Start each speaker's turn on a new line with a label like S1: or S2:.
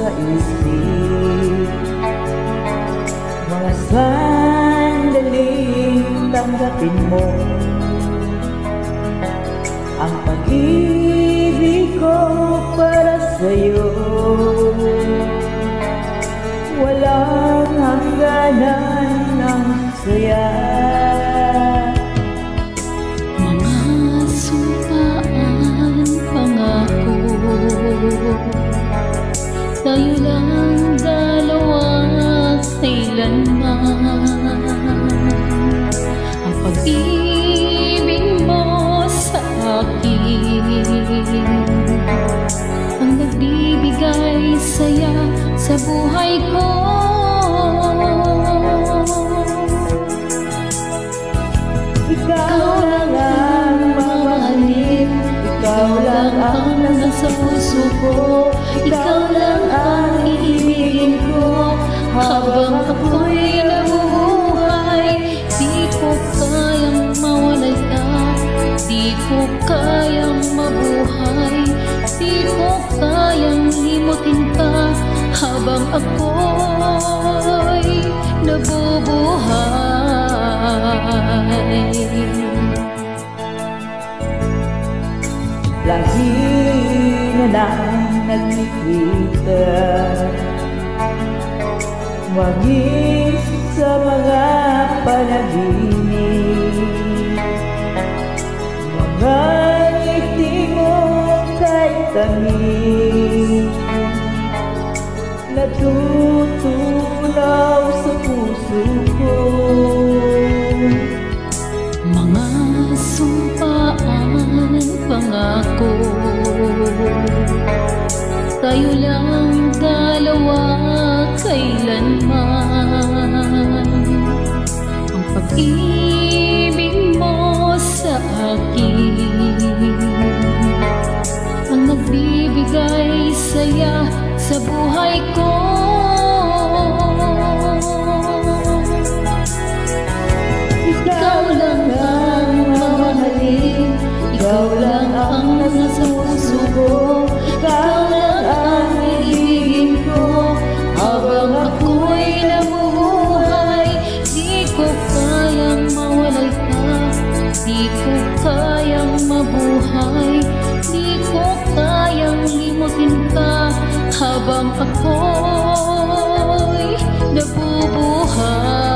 S1: sa isip. Mga sandaling tanggapin mo ang pag-ibig ko para sa'yo. Walang hangganan ng saya.
S2: Mga sumpaan, pangako, tayo lang dalawa kailanman. Ang pag-ibig mo sa akin ang nagbibigay saya sa buhay ko.
S1: Ikaw lang ang mamahalin, ikaw lang ang nasa puso ko, ikaw lang ang iibigin ko habang ako'y nabubuhay.
S2: Di ko kayang mawalay ka, di ko kayang mabuhay, di ko kayang limutin ka habang ako'y nabubuhay.
S1: Lagi na lang nagkikita, maging sa mga panaginip. Mga ngiti mo kay tamis, natutunaw sa puso ko.
S2: Mga sumpaan, pangako, tayo lang dalawa kailanman. Ang pag-ibig mo sa akin ang nagbibigay saya sa buhay ko. Ikaw lang ang mamahalin, ikaw lang ang nasa puso ko, ikaw lang ang iibigin ko habang ako'y nabubuhay. Di ko kayang mawalay ka, di ko kayang mabuhay, di ko kayang limutin ka habang ako'y nabubuhay.